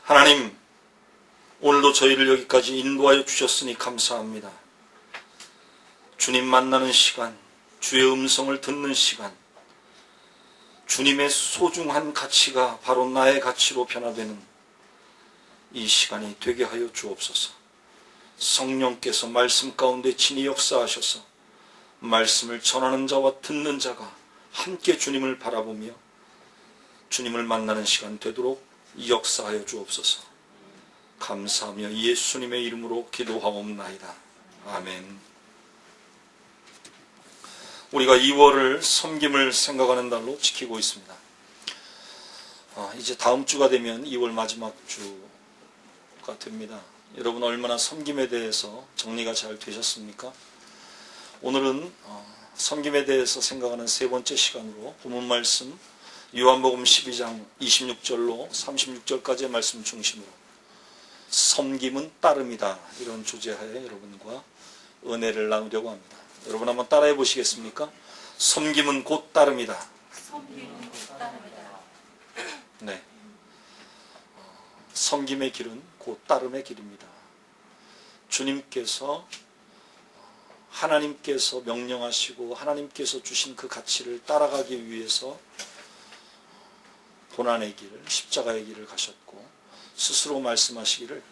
하나님, 오늘도 저희를 여기까지 인도하여 주셨으니 감사합니다. 주님 만나는 시간, 주의 음성을 듣는 시간, 주님의 소중한 가치가 바로 나의 가치로 변화되는 이 시간이 되게 하여 주옵소서. 성령께서 말씀 가운데 친히 역사하셔서 말씀을 전하는 자와 듣는 자가 함께 주님을 바라보며 주님을 만나는 시간 되도록 역사하여 주옵소서. 감사하며 예수님의 이름으로 기도하옵나이다. 아멘. 우리가 2월을 섬김을 생각하는 달로 지키고 있습니다. 이제 다음 주가 되면 2월 마지막 주가 됩니다. 여러분 얼마나 섬김에 대해서 정리가 잘 되셨습니까? 오늘은 섬김에 대해서 생각하는 세 번째 시간으로 본문 말씀 요한복음 12장 26절로 36절까지의 말씀 중심으로 섬김은 따름이다, 이런 주제하에 여러분과 은혜를 나누려고 합니다. 여러분 한번 따라해 보시겠습니까? 섬김은 곧 따름이다. 섬김은 곧 따름이다. 네. 섬김의 길은 곧 따름의 길입니다. 주님께서, 하나님께서 명령하시고 하나님께서 주신 그 가치를 따라가기 위해서 고난의 길, 십자가의 길을 가셨고 스스로 말씀하시기를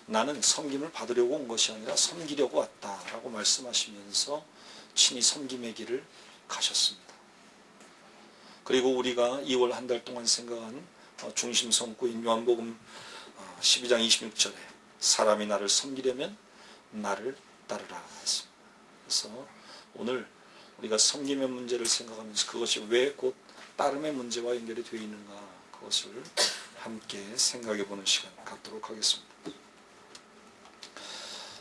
나는 섬김을 받으려고 온 것이 아니라 섬기려고 왔다라고 말씀하시면서 친히 섬김의 길을 가셨습니다. 그리고 우리가 2월 한 달 동안 생각한 중심 성구인 요한복음 12장 26절에 사람이 나를 섬기려면 나를 따르라 했습니다. 그래서 오늘 우리가 섬김의 문제를 생각하면서 그것이 왜 곧 따름의 문제와 연결이 되어 있는가, 그것을 함께 생각해 보는 시간 갖도록 하겠습니다.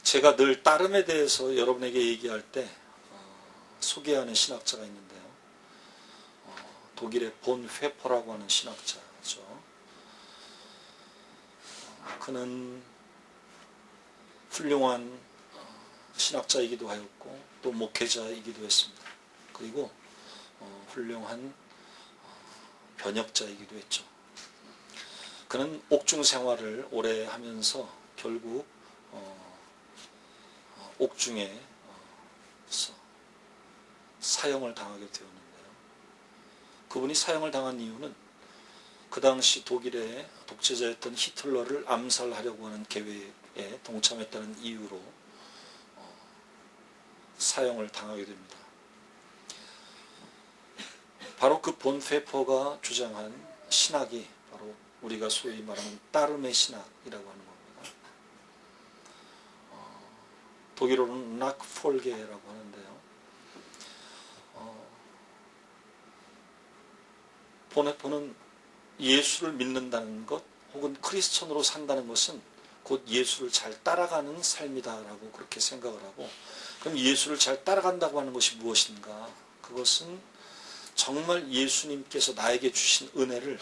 제가 늘 따름에 대해서 여러분에게 얘기할 때 소개하는 신학자가 있는데요. 독일의 본 회퍼라고 하는 신학자죠. 그는 훌륭한 신학자이기도 하였고 또 목회자이기도 했습니다. 그리고 훌륭한 변역자이기도 했죠. 그는 옥중 생활을 오래 하면서 결국 옥중에 사형을 당하게 되었는데요. 그분이 사형을 당한 이유는 그 당시 독일의 독재자였던 히틀러를 암살하려고 하는 계획에 동참했다는 이유로 사형을 당하게 됩니다. 바로 그 본 페퍼가 주장한 신학이 바로 우리가 소위 말하는 따름의 신학이라고 하는 겁니다. 독일어로는 낙폴게라고 하는데요. 본 페퍼는 예수를 믿는다는 것 혹은 크리스천으로 산다는 것은 곧 예수를 잘 따라가는 삶이다라고 그렇게 생각을 하고, 그럼 예수를 잘 따라간다고 하는 것이 무엇인가? 그것은 정말 예수님께서 나에게 주신 은혜를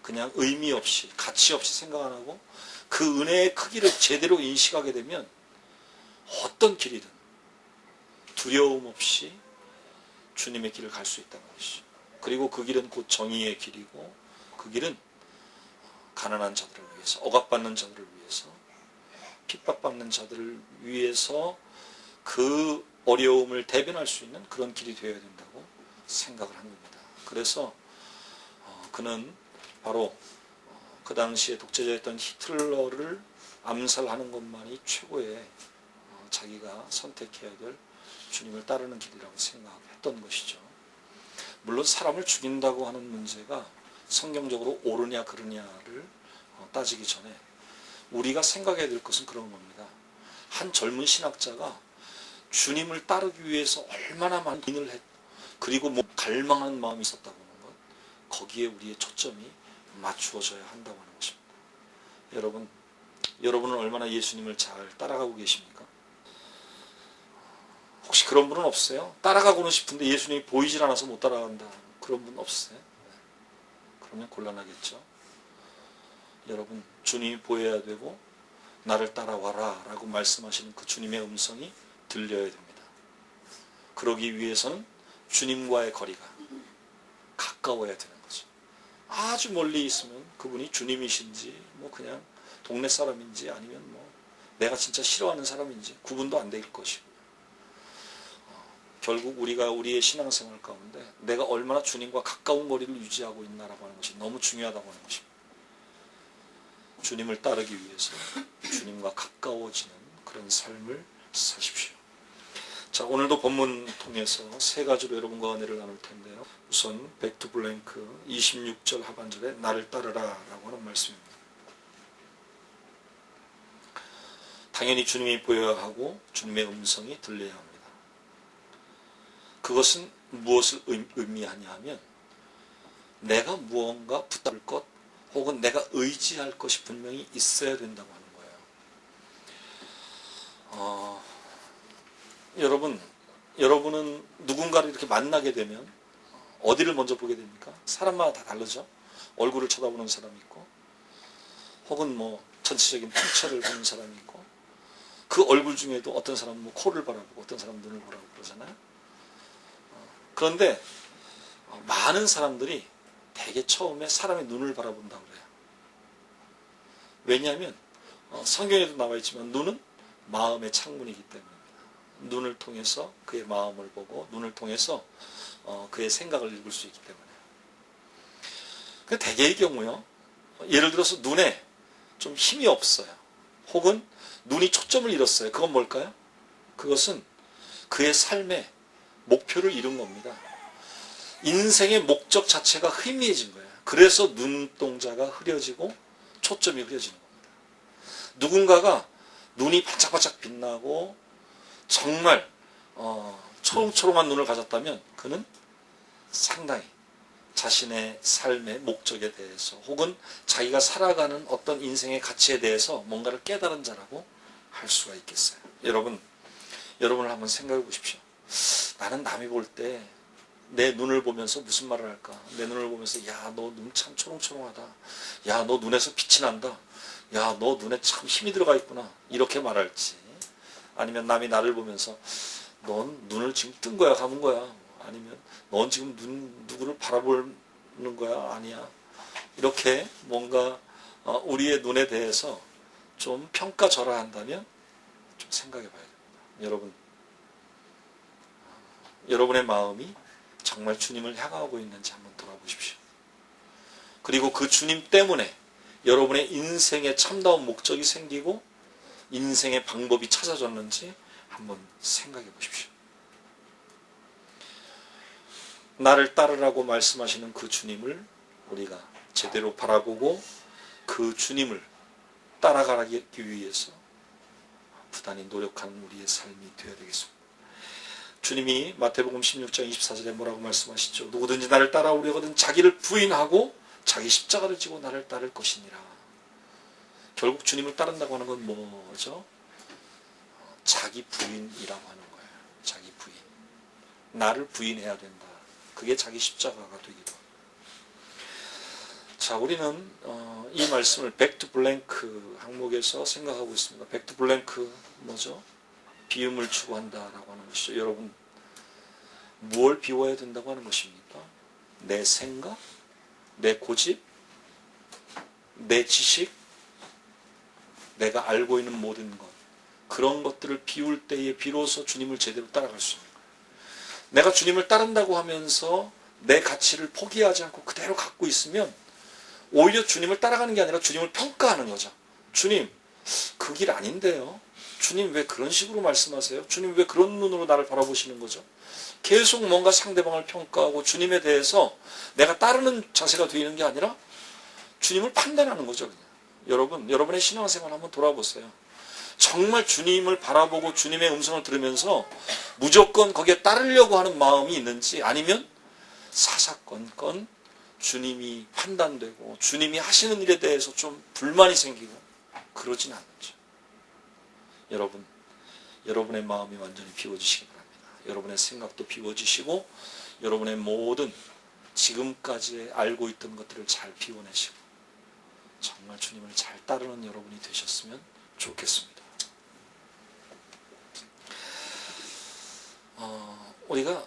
그냥 의미 없이, 가치 없이 생각 안 하고 그 은혜의 크기를 제대로 인식하게 되면 어떤 길이든 두려움 없이 주님의 길을 갈 수 있다는 것이죠. 그리고 그 길은 곧 정의의 길이고, 그 길은 가난한 자들을 위해서, 억압받는 자들을 위해서, 핍박받는 자들을 위해서 그 어려움을 대변할 수 있는 그런 길이 되어야 된다고 생각을 한 겁니다. 그래서 그는 바로 그 당시에 독재자였던 히틀러를 암살하는 것만이 최고의 자기가 선택해야 될 주님을 따르는 길이라고 생각했던 것이죠. 물론 사람을 죽인다고 하는 문제가 성경적으로 옳으냐 그르냐를 따지기 전에 우리가 생각해야 될 것은 그런 겁니다. 한 젊은 신학자가 주님을 따르기 위해서 얼마나 많은 인을 했고, 그리고 갈망하는 마음이 있었다고 하는 것, 거기에 우리의 초점이 맞추어져야 한다고 하는 것입니다. 여러분은 얼마나 예수님을 잘 따라가고 계십니까? 혹시 그런 분은 없어요? 따라가고는 싶은데 예수님이 보이질 않아서 못 따라간다, 그런 분 없어요? 그러면 곤란하겠죠. 여러분, 주님이 보여야 되고 나를 따라와라 라고 말씀하시는 그 주님의 음성이 들려야 됩니다. 그러기 위해서는 주님과의 거리가 가까워야 되는 거죠. 아주 멀리 있으면 그분이 주님이신지 뭐 그냥 동네 사람인지 아니면 뭐 내가 진짜 싫어하는 사람인지 구분도 안 될 것이고, 결국 우리가 우리의 신앙생활 가운데 내가 얼마나 주님과 가까운 거리를 유지하고 있나라고 하는 것이 너무 중요하다고 하는 것입니다. 주님을 따르기 위해서 주님과 가까워지는 그런 삶을 사십시오. 자, 오늘도 본문 통해서 세 가지로 여러분과 은혜를 나눌 텐데요. 우선 백투 블랭크 26절 하반절에 나를 따르라 라고 하는 말씀입니다. 당연히 주님이 보여야 하고 주님의 음성이 들려야 합니다. 그것은 무엇을 의미하냐 하면 내가 무언가 붙잡을 것 혹은 내가 의지할 것이 분명히 있어야 된다고 하는 거예요. 여러분은 누군가를 이렇게 만나게 되면 어디를 먼저 보게 됩니까? 사람마다 다 다르죠. 얼굴을 쳐다보는 사람이 있고, 혹은 뭐 전체적인 풍채를 보는 사람이 있고, 그 얼굴 중에도 어떤 사람은 뭐 코를 바라보고 어떤 사람은 눈을 보라고 그러잖아요. 그런데 많은 사람들이 되게 처음에 사람의 눈을 바라본다고 그래요. 왜냐하면 성경에도 나와 있지만 눈은 마음의 창문이기 때문입니다. 눈을 통해서 그의 마음을 보고 눈을 통해서 그의 생각을 읽을 수 있기 때문에. 그 대개의 경우요, 예를 들어서 눈에 좀 힘이 없어요. 혹은 눈이 초점을 잃었어요. 그건 뭘까요? 그것은 그의 삶의 목표를 잃은 겁니다. 인생의 목적 자체가 희미해진 거예요. 그래서 눈동자가 흐려지고 초점이 흐려지는 겁니다. 누군가가 눈이 반짝반짝 빛나고 정말 초롱초롱한 눈을 가졌다면 그는 상당히 자신의 삶의 목적에 대해서 혹은 자기가 살아가는 어떤 인생의 가치에 대해서 뭔가를 깨달은 자라고 할 수가 있겠어요. 여러분을 한번 생각해 보십시오. 나는 남이 볼 때 내 눈을 보면서 무슨 말을 할까? 내 눈을 보면서 야, 너 눈 참 초롱초롱하다. 야, 너 눈에서 빛이 난다. 야, 너 눈에 참 힘이 들어가 있구나. 이렇게 말할지, 아니면 남이 나를 보면서 넌 눈을 지금 뜬 거야, 감은 거야. 아니면 넌 지금 누구를 바라보는 거야, 아니야. 이렇게 뭔가 우리의 눈에 대해서 좀 평가절하한다면 좀 생각해 봐야 됩니다. 여러분의 마음이 정말 주님을 향하고 있는지 한번 돌아보십시오. 그리고 그 주님 때문에 여러분의 인생에 참다운 목적이 생기고 인생의 방법이 찾아졌는지 한번 생각해 보십시오. 나를 따르라고 말씀하시는 그 주님을 우리가 제대로 바라보고 그 주님을 따라가기 위해서 부단히 노력하는 우리의 삶이 되어야 되겠습니다. 주님이 마태복음 16장 24절에 뭐라고 말씀하시죠? 누구든지 나를 따라오려거든 자기를 부인하고 자기 십자가를 지고 나를 따를 것이니라. 결국 주님을 따른다고 하는 건 뭐죠? 자기 부인이라고 하는 거예요. 자기 부인. 나를 부인해야 된다. 그게 자기 십자가가 되기도 합니다. 자, 우리는 이 말씀을 백투 블랭크 항목에서 생각하고 있습니다. 백투 블랭크 뭐죠? 비움을 추구한다라고 하는 것이죠. 여러분, 무엇을 비워야 된다고 하는 것입니까? 내 생각, 내 고집, 내 지식, 내가 알고 있는 모든 것, 그런 것들을 비울 때에 비로소 주님을 제대로 따라갈 수 있는 거예요. 내가 주님을 따른다고 하면서 내 가치를 포기하지 않고 그대로 갖고 있으면 오히려 주님을 따라가는 게 아니라 주님을 평가하는 거죠. 주님, 그 길 아닌데요. 주님 왜 그런 식으로 말씀하세요? 주님 왜 그런 눈으로 나를 바라보시는 거죠? 계속 뭔가 상대방을 평가하고 주님에 대해서 내가 따르는 자세가 되는 게 아니라 주님을 판단하는 거죠. 그냥. 여러분의 신앙생활 한번 돌아보세요. 정말 주님을 바라보고 주님의 음성을 들으면서 무조건 거기에 따르려고 하는 마음이 있는지, 아니면 사사건건 주님이 판단되고 주님이 하시는 일에 대해서 좀 불만이 생기고 그러진 않죠. 여러분의 마음이 완전히 비워지시기 바랍니다. 여러분의 생각도 비워지시고 여러분의 모든 지금까지 알고 있던 것들을 잘 비워내시고 정말 주님을 잘 따르는 여러분이 되셨으면 좋겠습니다. 우리가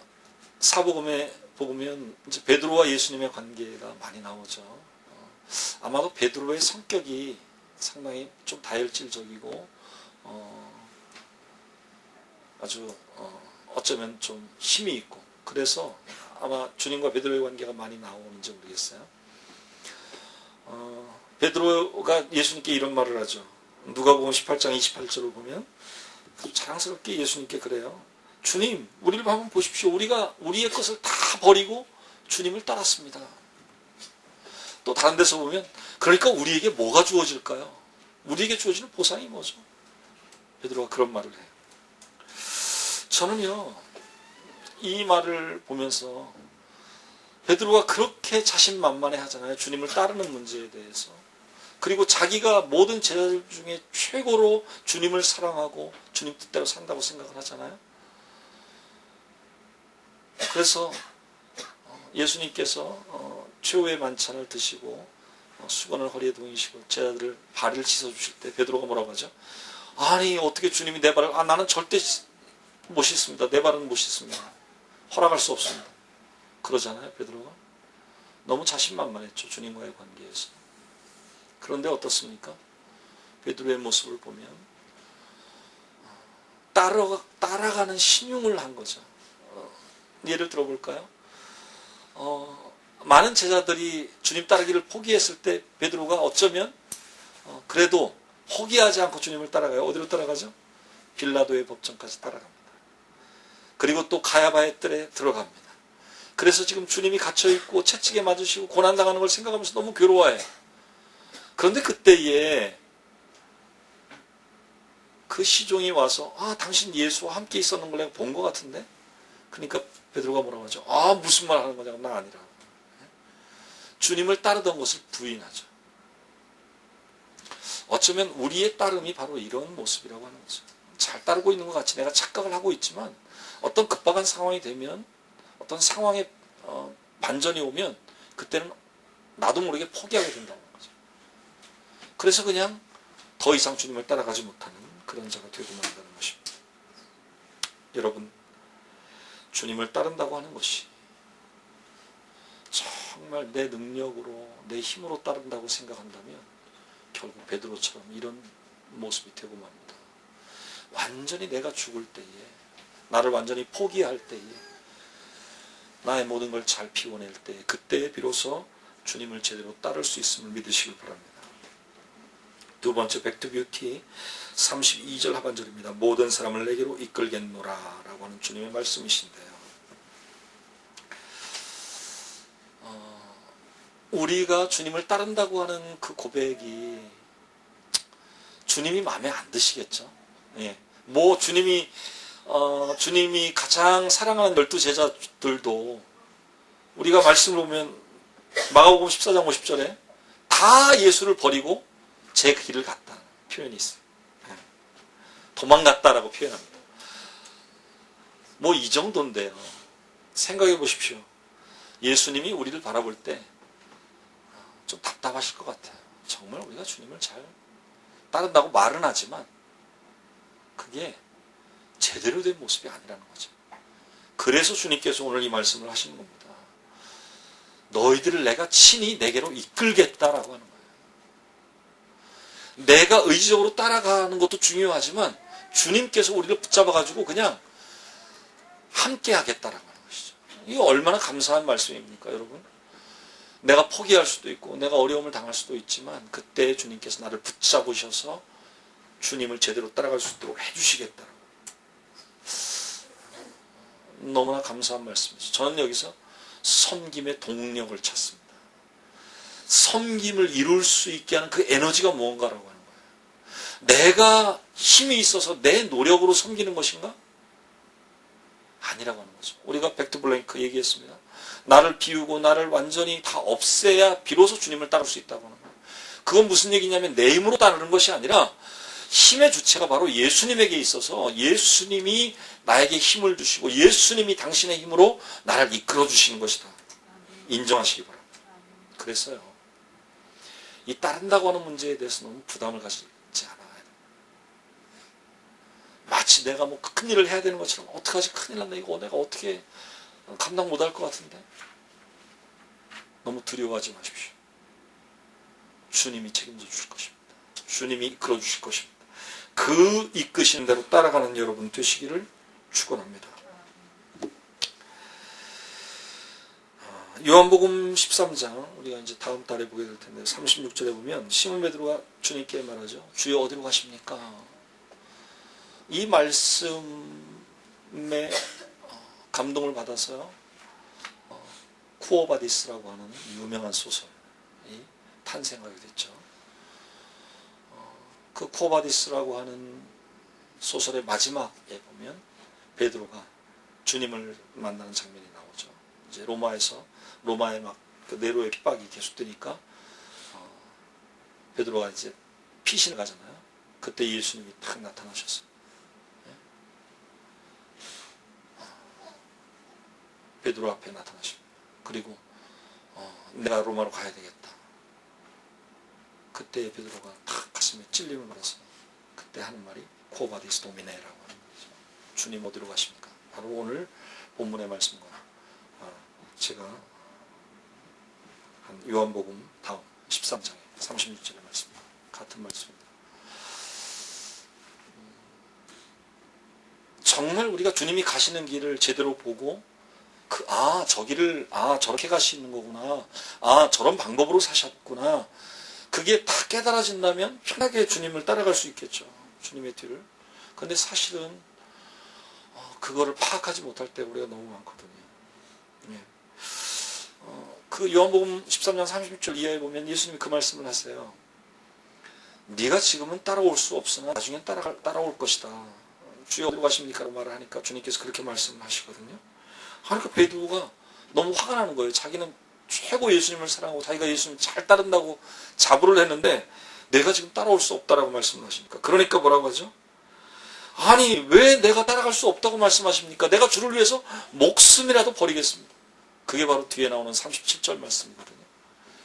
사복음의 보면 이제 베드로와 예수님의 관계가 많이 나오죠. 아마도 베드로의 성격이 상당히 좀 다혈질적이고 아주 어쩌면 좀 힘이 있고 그래서 아마 주님과 베드로의 관계가 많이 나오는지 모르겠어요. 베드로가 예수님께 이런 말을 하죠. 누가복음 18장 28절을 보면 자랑스럽게 예수님께 그래요. 주님, 우리를 한번 보십시오. 우리가 우리의 것을 다 버리고 주님을 따랐습니다. 또 다른 데서 보면 그러니까 우리에게 뭐가 주어질까요? 우리에게 주어지는 보상이 뭐죠? 베드로가 그런 말을 해요. 저는요, 이 말을 보면서 베드로가 그렇게 자신만만해 하잖아요. 주님을 따르는 문제에 대해서. 그리고 자기가 모든 제자들 중에 최고로 주님을 사랑하고 주님 뜻대로 산다고 생각을 하잖아요. 그래서 예수님께서 최후의 만찬을 드시고 수건을 허리에 동이시고 제자들을 발을 씻어주실 때 베드로가 뭐라고 하죠? 아니 어떻게 주님이 내 발을 나는 절대 못 씻습니다. 내 발은 못 씻습니다. 허락할 수 없습니다. 그러잖아요. 베드로가 너무 자신만만했죠. 주님과의 관계에서. 그런데 어떻습니까? 베드로의 모습을 보면 따라가는 신용을 한 거죠. 예를 들어볼까요? 많은 제자들이 주님 따르기를 포기했을 때 베드로가 어쩌면 그래도 포기하지 않고 주님을 따라가요. 어디로 따라가죠? 빌라도의 법정까지 따라갑니다. 그리고 또 가야바의 뜰에 들어갑니다. 그래서 지금 주님이 갇혀있고 채찍에 맞으시고 고난당하는 걸 생각하면서 너무 괴로워해요. 그런데 그때에 그 시종이 와서 당신 예수와 함께 있었는 걸 내가 본 것 같은데? 그러니까 베드로가 뭐라고 하죠? 무슨 말 하는 거냐고. 나 아니라. 주님을 따르던 것을 부인하죠. 어쩌면 우리의 따름이 바로 이런 모습이라고 하는 거죠. 잘 따르고 있는 것 같이 내가 착각을 하고 있지만 어떤 급박한 상황이 되면 어떤 상황에 반전이 오면 그때는 나도 모르게 포기하게 된다는 거죠. 그래서 그냥 더 이상 주님을 따라가지 못하는 그런 자가 되고 만다는 것입니다. 여러분, 주님을 따른다고 하는 것이 정말 내 능력으로 내 힘으로 따른다고 생각한다면 결국 베드로처럼 이런 모습이 되고 맙니다. 완전히 내가 죽을 때에 나를 완전히 포기할 때에 나의 모든 걸 잘 피워낼 때에 그때에 비로소 주님을 제대로 따를 수 있음을 믿으시길 바랍니다. 두 번째 백투뷰티 32절 하반절입니다. 모든 사람을 내게로 이끌겠노라 라고 하는 주님의 말씀이신데요. 우리가 주님을 따른다고 하는 그 고백이 주님이 마음에 안 드시겠죠. 예. 주님이 가장 사랑하는 12제자들도 우리가 말씀을 보면 마가복음 14장 50절에 다 예수를 버리고 제 길을 갔다는 표현이 있어요. 예. 도망갔다라고 표현합니다. 이 정도인데요. 생각해 보십시오. 예수님이 우리를 바라볼 때 좀 답답하실 것 같아요. 정말 우리가 주님을 잘 따른다고 말은 하지만 그게 제대로 된 모습이 아니라는 거죠. 그래서 주님께서 오늘 이 말씀을 하시는 겁니다. 너희들을 내가 친히 내게로 이끌겠다라고 하는 거예요. 내가 의지적으로 따라가는 것도 중요하지만 주님께서 우리를 붙잡아가지고 그냥 함께 하겠다라고 하는 것이죠. 이게 얼마나 감사한 말씀입니까, 여러분? 내가 포기할 수도 있고 내가 어려움을 당할 수도 있지만 그때 주님께서 나를 붙잡으셔서 주님을 제대로 따라갈 수 있도록 해주시겠다라고. 너무나 감사한 말씀이죠. 저는 여기서 섬김의 동력을 찾습니다. 섬김을 이룰 수 있게 하는 그 에너지가 무언가라고 하는 거예요. 내가 힘이 있어서 내 노력으로 섬기는 것인가? 아니라고 하는 거죠. 우리가 백투블랭크 얘기했습니다. 나를 비우고 나를 완전히 다 없애야 비로소 주님을 따를 수 있다고 하는 거예요. 그건 무슨 얘기냐면 내 힘으로 따르는 것이 아니라 힘의 주체가 바로 예수님에게 있어서 예수님이 나에게 힘을 주시고 예수님이 당신의 힘으로 나를 이끌어 주시는 것이다. 인정하시기 바랍니다. 그래서요. 이 따른다고 하는 문제에 대해서 너무 부담을 가지지 않아야 돼요. 마치 내가 큰일을 해야 되는 것처럼 어떡하지? 큰일 났네. 이거 내가 어떻게 감당 못할 것 같은데 너무 두려워하지 마십시오. 주님이 책임져 주실 것입니다. 주님이 이끌어 주실 것입니다. 그 이끄시는 대로 따라가는 여러분 되시기를 축원합니다. 요한복음 13장 우리가 이제 다음 달에 보게 될 텐데 36절에 보면 시몬 베드로가 주님께 말하죠. 주여 어디로 가십니까? 이 말씀에 감동을 받아서요. 쿠어바디스라고 하는 유명한 소설이 탄생하게 됐죠. 그 쿠어바디스라고 하는 소설의 마지막에 보면 베드로가 주님을 만나는 장면이 나오죠. 이제 로마에 막 그 네로의 핍박이 계속되니까 베드로가 이제 피신을 가잖아요. 그때 예수님이 탁 나타나셨어요. 베드로 앞에 나타나십니다. 그리고 내가 로마로 가야 되겠다. 그때 베드로가 탁 가슴에 찔림을 받아서 그때 하는 말이 코바디스 도미네라고 하는 말이죠. 주님 어디로 가십니까? 바로 오늘 본문의 말씀과 제가 한 요한복음 다음 13장에 36절의 말씀 같은 말씀입니다. 정말 우리가 주님이 가시는 길을 제대로 보고 저 길을 저렇게 가시는 거구나. 저런 방법으로 사셨구나. 그게 다 깨달아진다면 편하게 주님을 따라갈 수 있겠죠. 주님의 뒤를. 그런데 사실은 그거를 파악하지 못할 때 우리가 너무 많거든요. 예. 그 요한복음 13장 36절 이하에 보면 예수님이 그 말씀을 하세요. 네가 지금은 따라올 수 없으나 나중엔 따라올 것이다. 주여 어디로 가십니까? 라고 말을 하니까 주님께서 그렇게 말씀하시거든요. 그러니까 베드로가 너무 화가 나는 거예요. 자기는 최고 예수님을 사랑하고 자기가 예수님 잘 따른다고 자부를 했는데 내가 지금 따라올 수 없다라고 말씀하시니까. 그러니까 뭐라고 하죠? 아니 왜 내가 따라갈 수 없다고 말씀하십니까? 내가 주를 위해서 목숨이라도 버리겠습니다. 그게 바로 뒤에 나오는 37절 말씀이거든요.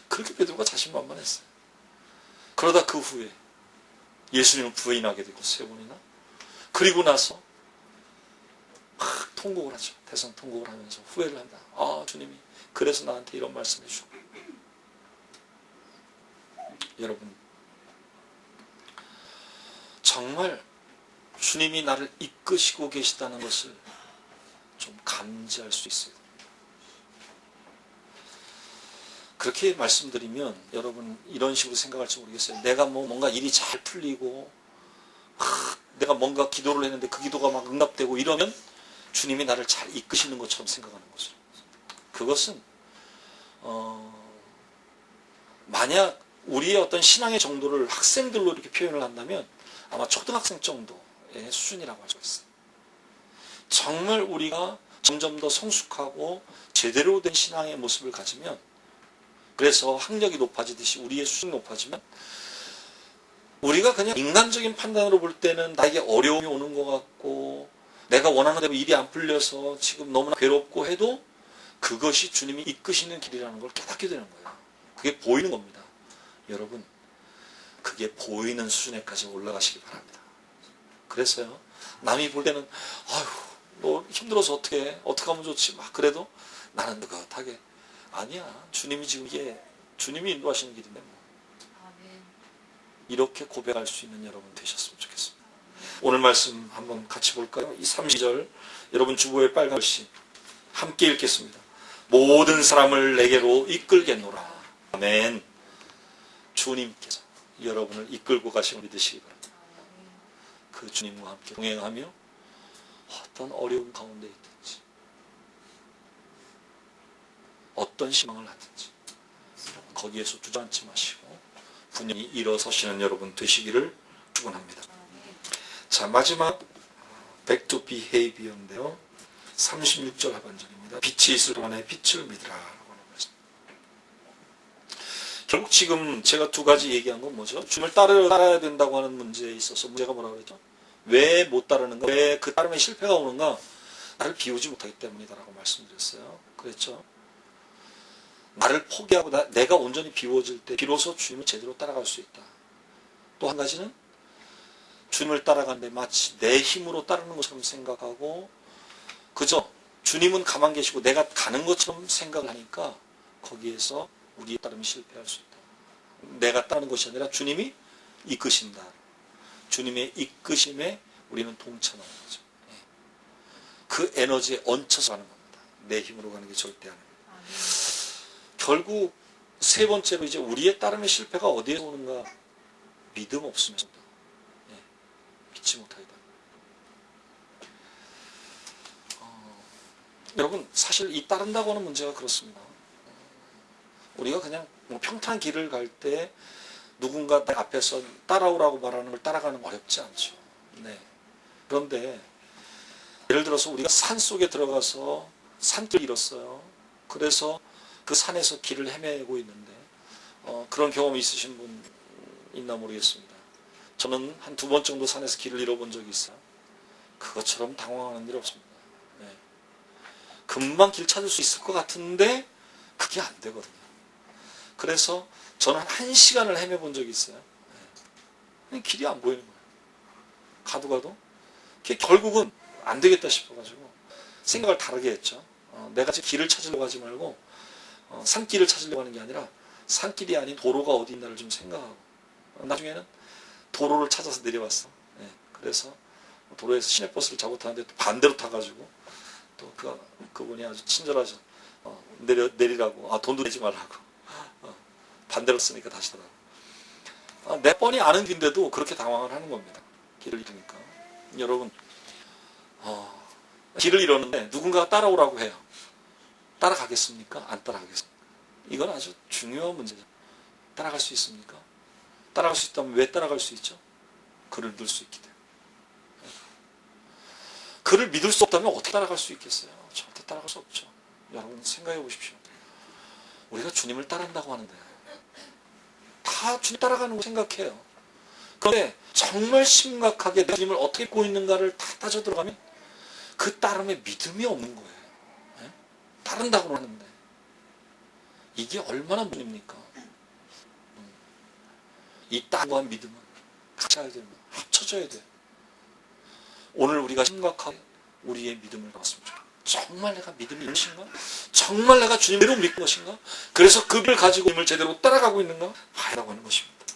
그렇게 베드로가 자신만만했어요. 그러다 그 후에 예수님을 부인하게 되고 세 번이나. 그리고 나서 막 통곡을 하죠. 대성통곡을 하면서 후회를 한다. 주님이 그래서 나한테 이런 말씀해 주고. 여러분 정말 주님이 나를 이끄시고 계시다는 것을 좀 감지할 수 있어요. 그렇게 말씀드리면 여러분 이런 식으로 생각할지 모르겠어요. 내가 뭔가 일이 잘 풀리고 내가 뭔가 기도를 했는데 그 기도가 막 응답되고 이러면 주님이 나를 잘 이끄시는 것처럼 생각하는 거죠. 그것은 만약 우리의 어떤 신앙의 정도를 학생들로 이렇게 표현을 한다면 아마 초등학생 정도의 수준이라고 할 수 있어요. 정말 우리가 점점 더 성숙하고 제대로 된 신앙의 모습을 가지면 그래서 학력이 높아지듯이 우리의 수준이 높아지면 우리가 그냥 인간적인 판단으로 볼 때는 나에게 어려움이 오는 것 같고 내가 원하는 대로 일이 안 풀려서 지금 너무나 괴롭고 해도 그것이 주님이 이끄시는 길이라는 걸 깨닫게 되는 거예요. 그게 보이는 겁니다. 여러분 그게 보이는 수준에까지 올라가시기 바랍니다. 그래서요 남이 볼 때는 너 힘들어서 어떻게 하면 좋지 막 그래도 나는 느긋하게 아니야 주님이 지금 이게 주님이 인도하시는 길인데 이렇게 고백할 수 있는 여러분 되셨으면 좋겠습니다. 오늘 말씀 한번 같이 볼까요? 이 32절 여러분 주보에 빨간 글씨 함께 읽겠습니다. 모든 사람을 내게로 이끌겠노라. 아멘. 주님께서 여러분을 이끌고 가심을 믿으시기 바랍니다. 그 주님과 함께 동행하며 어떤 어려움 가운데 있든지 어떤 희망을 하든지 거기에서 주저앉지 마시고 분명히 일어서시는 여러분 되시기를 축원합니다. 자 마지막 Back to Behavior인데요. 36절 하반절입니다. 빛이 있을 동안에 빛을 믿으라. 결국 지금 제가 두 가지 얘기한 건 뭐죠? 주님을 따라야 된다고 하는 문제에 있어서 문제가 뭐라고 그랬죠? 왜 못 따르는가? 왜 그 따름에 실패가 오는가? 나를 비우지 못하기 때문이다라고 말씀드렸어요. 그랬죠? 나를 포기하고 내가 온전히 비워질 때 비로소 주님을 제대로 따라갈 수 있다. 또 한 가지는 주님을 따라가는데 마치 내 힘으로 따르는 것처럼 생각하고 그저 주님은 가만 계시고 내가 가는 것처럼 생각을 하니까 거기에서 우리의 따름이 실패할 수 있다. 내가 따르는 것이 아니라 주님이 이끄신다. 주님의 이끄심에 우리는 동참하는 거죠. 그 에너지에 얹혀서 가는 겁니다. 내 힘으로 가는 게 절대 아닙니다. 결국 세 번째로 이제 우리의 따름의 실패가 어디에서 오는가? 믿음 없음에서 온다. 믿지 못하다. 여러분 사실 이 따른다고 하는 문제가 그렇습니다. 우리가 그냥 뭐 평탄 길을 갈 때 누군가 내 앞에서 따라오라고 말하는 걸 따라가는 건 어렵지 않죠. 네. 그런데 예를 들어서 우리가 산 속에 들어가서 산길을 잃었어요. 그래서 그 산에서 길을 헤매고 있는데 그런 경험이 있으신 분 있나 모르겠습니다. 저는 한 2번 정도 산에서 길을 잃어본 적이 있어요. 그것처럼 당황하는 일 없습니다. 네. 금방 길 찾을 수 있을 것 같은데 그게 안 되거든요. 그래서 저는 한 1시간을 헤매본 적이 있어요. 네. 길이 안 보이는 거예요. 가도 결국은 안 되겠다 싶어가지고 생각을 다르게 했죠. 내가 지금 길을 찾으려고 하지 말고 산길을 찾으려고 하는 게 아니라 산길이 아닌 도로가 어디 있나를 좀 생각하고 나중에는 도로를 찾아서 내려왔어. 네. 그래서 도로에서 시내버스를 타고 타는데 또 반대로 타가지고 또 그분이 아주 친절하죠. 내리라고. 돈도 내지 말라고. 반대로 쓰니까 다시 더라고. 내 뻔히 아는 길인데도 그렇게 당황을 하는 겁니다. 길을 잃으니까. 여러분 길을 잃었는데 누군가가 따라오라고 해요. 따라가겠습니까? 안 따라가겠습니까? 이건 아주 중요한 문제죠. 따라갈 수 있습니까? 따라갈 수 있다면 왜 따라갈 수 있죠? 그를 믿을 수 있기 때문에. 그를 믿을 수 없다면 어떻게 따라갈 수 있겠어요? 절대 따라갈 수 없죠. 여러분 생각해 보십시오. 우리가 주님을 따른다고 하는데 다 주님 따라가는 거 생각해요. 그런데 정말 심각하게 주님을 어떻게 믿고 있는가를 다 따져 들어가면 그 따름에 믿음이 없는 거예요. 네? 따른다고 하는데 이게 얼마나 문제입니까? 이 따름과 믿음은 같이 가야 됩니다. 합쳐져야 돼요. 오늘 우리가 심각하게 우리의 믿음을 갖습니다. 정말 내가 믿음이 있는 것인가? 정말 내가 주님대로 믿는 것인가? 그래서 그 길을 가지고 주님을 제대로 따라가고 있는가? 하라고 하는 것입니다.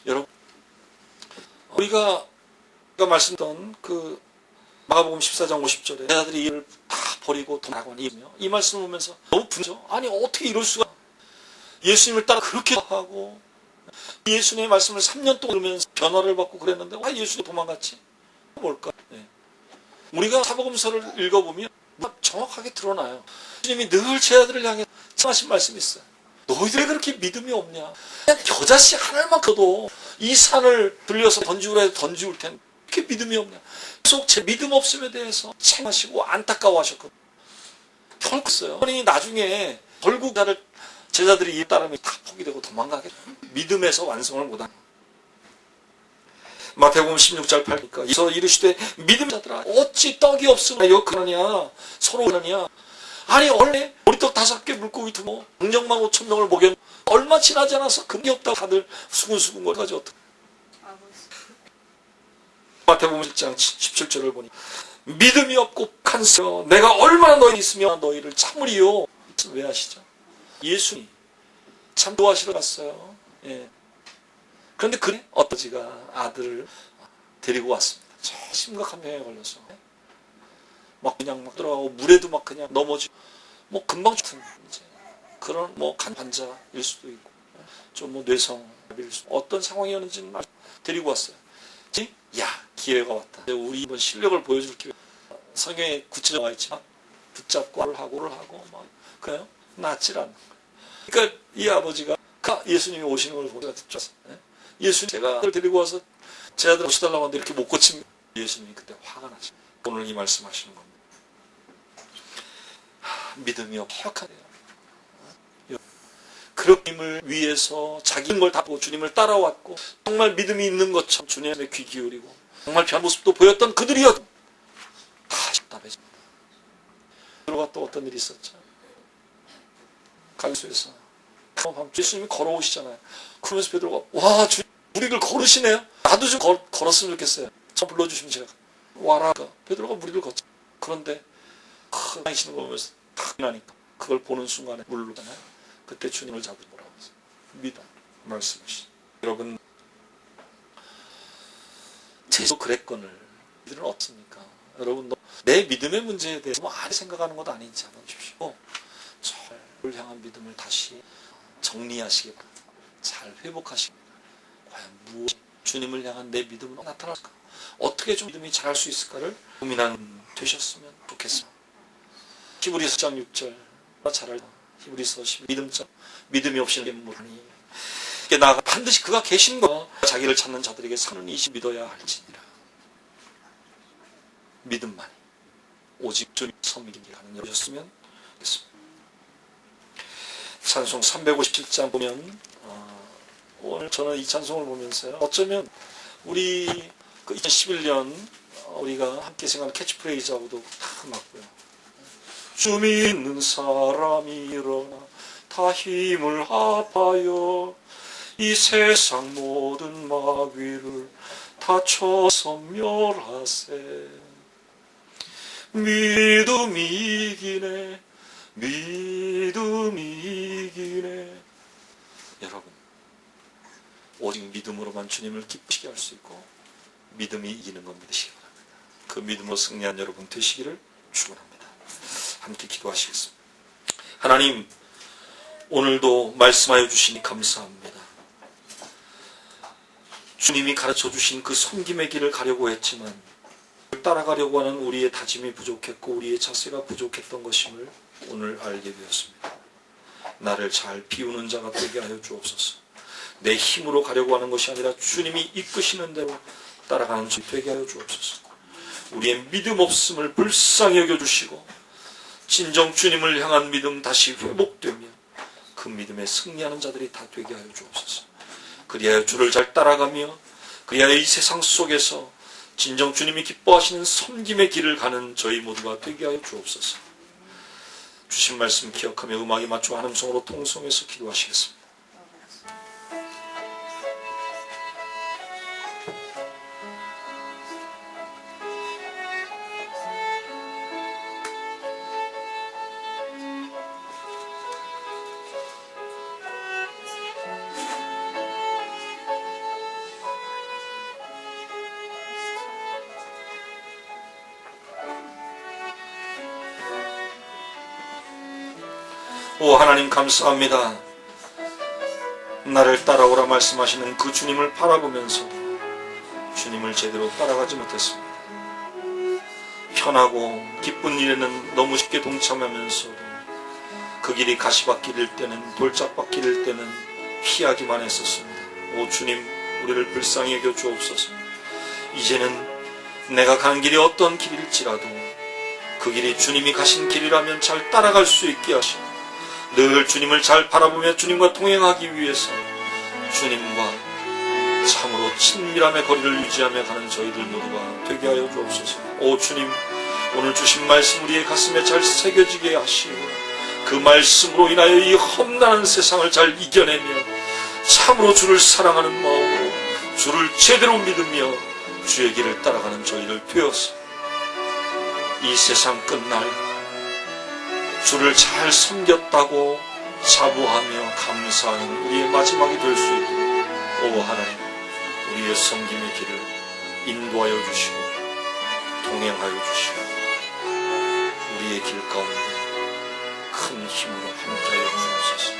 여러분 우리가 말씀드렸던 그 마가복음 14장 50절에 제자들이 이를 다 버리고 도망가고 하는 이 말씀을 보면서 너무 분죠. 아니 어떻게 이럴 수가? 예수님을 따라 그렇게 하고 예수님의 말씀을 3년 동안 들으면서 변화를 받고 그랬는데 왜 예수님이 도망갔지? 뭘까? 네. 우리가 사복음서를 읽어보면 정확하게 드러나요. 예수님이 늘 제자들을 향해 하신 말씀이 있어요. 너희들이 그렇게 믿음이 없냐? 그냥 겨자씨 하나만 커도 이 산을 들려서 던지우라 해도 던지울 텐데 그렇게 믿음이 없냐? 계속 제 믿음 없음에 대해서 책망하시고 안타까워하셨거든요. 결국 있어요. 그러니 나중에 결국 제자들이 이 따르면 다 포기되고 도망가겠죠. 믿음에서 완성을 못하는. 마태복음 16절 8니까 이서 이르시되 믿음 자들아 어찌 떡이 없으면 역하느냐 서로 하느냐. 아니 원래 보리떡 5개 물고기 2모 6만 5천 명을 먹였는데 얼마 지나지 않아서 금이 없다고 다들 수근수근 거리까지 어떡해. 마태복음 1장 17절을 보니 믿음이 없고 간서 내가 얼마나 너희 있으며 너희를 참으리요. 왜 하시죠? 예수님이 참 도와시러 갔어요. 예. 그런데 그래 어떠지가 아들을 데리고 왔습니다. 심각한 병에 걸려서 막 그냥 막 들어가고 물에도 막 그냥 넘어지고 뭐 금방 같은 그런 뭐 간 환자일 수도 있고 좀 뭐 뇌성일 수도 어떤 상황이었는지는 데리고 왔어요. 야 기회가 왔다. 우리 이번 실력을 보여줄 기회. 성경에 구체적으로 나와 있지만 붙잡고 를 하고 막 그래요. 낫질 않는 거예요. 그러니까 이 아버지가 예수님이 오시는 걸 보고 듣죠. 예수님 제가 데리고 와서 제아들 고쳐달라고 하는데 이렇게 못 고치면 예수님이 그때 화가 나죠. 오늘 이 말씀하시는 겁니다. 믿음이 없하네요. 그렇게 주님을 위해서 자기 걸 다 보고 주님을 따라왔고 정말 믿음이 있는 것처럼 주님의 귀 기울이고 정말 변한 모습도 보였던 그들이여 다 답답해집니다. 들어가 또 어떤 일이 있었죠. 갈수에서 예수님이 걸어오시잖아요. 그러면서 베드로가 와 주님 무리를 걸으시네요. 나도 좀 걸었으면 좋겠어요. 저 불러주시면 제가 와라. 베드로가 무리를 걷죠. 그런데 큰 당신을 보면서 탁 나니까 그걸 보는 순간에 물르잖아요. 그때 주님을 잡으시 뭐라고 하세요? 믿어 말씀하시죠. 여러분 제도 그랬거늘 이들은 없습니까? 여러분 내 믿음의 문제에 대해서 아무 생각하는 것도 아닌지 한번 보십시오. 저를 향한 믿음을 다시 정리하시기 바랍니다. 잘 회복하시기 바랍니다. 과연 무엇이 주님을 향한 내 믿음은 나타날까? 어떻게 좀 믿음이 자랄 수 있을까를 고민하는 되셨으면 좋겠습니다. 히브리서 10장 6절 잘할 히브리서 10 믿음이 없이는 못하니 이게 나가 반드시 그가 계신 거 자기를 찾는 자들에게 선은 이시 믿어야 할지니라. 믿음만이 오직 주님 섬기기 가는 여셨으면 좋겠습니다. 찬송 357장 보면 오늘 저는 이 찬송을 보면서요. 어쩌면 우리 그 2011년 우리가 함께 생각하는 캐치프레이즈하고도 다 맞고요. 주 믿는 사람이 일어나 다 힘을 합하여 이 세상 모든 마귀를 다 쳐서 멸하세. 믿음이 이기네 믿음이 이기네. 여러분 오직 믿음으로만 주님을 기쁘시게 할 수 있고 믿음이 이기는 것 믿으시기 바랍니다. 그 믿음으로 승리한 여러분 되시기를 축원합니다. 함께 기도하시겠습니다. 하나님 오늘도 말씀하여 주시니 감사합니다. 주님이 가르쳐 주신 그 섬김의 길을 가려고 했지만 따라가려고 하는 우리의 다짐이 부족했고 우리의 자세가 부족했던 것임을 오늘 알게 되었습니다. 나를 잘 비우는 자가 되게 하여 주옵소서. 내 힘으로 가려고 하는 것이 아니라 주님이 이끄시는 대로 따라가는 자 되게 하여 주옵소서. 우리의 믿음 없음을 불쌍히 여겨주시고 진정 주님을 향한 믿음 다시 회복되며 그 믿음에 승리하는 자들이 다 되게 하여 주옵소서. 그리하여 주를 잘 따라가며 그리하여 이 세상 속에서 진정 주님이 기뻐하시는 섬김의 길을 가는 저희 모두가 되게 하여 주옵소서. 주신 말씀 기억하며 음악에 맞춰 한음성으로 통성해서 기도하시겠습니다. 오 하나님 감사합니다. 나를 따라오라 말씀하시는 그 주님을 바라보면서도 주님을 제대로 따라가지 못했습니다. 편하고 기쁜 일에는 너무 쉽게 동참하면서도 그 길이 가시밭길일 때는 돌짝밭길일 때는 피하기만 했었습니다. 오 주님 우리를 불쌍히 여겨 주옵소서. 이제는 내가 가는 길이 어떤 길일지라도 그 길이 주님이 가신 길이라면 잘 따라갈 수 있게 하시고 늘 주님을 잘 바라보며 주님과 동행하기 위해서 주님과 참으로 친밀함의 거리를 유지하며 가는 저희들 모두가 되게 하여 주옵소서. 오 주님 오늘 주신 말씀 우리의 가슴에 잘 새겨지게 하시고 그 말씀으로 인하여 이 험난한 세상을 잘 이겨내며 참으로 주를 사랑하는 마음으로 주를 제대로 믿으며 주의 길을 따라가는 저희들 되어서 이 세상 끝날 주를 잘 섬겼다고 자부하며 감사하는 우리의 마지막이 될 수 있도록 오 하나님 우리의 섬김의 길을 인도하여 주시고 동행하여 주시고 우리의 길 가운데 큰 힘으로 함께하여 주옵소서.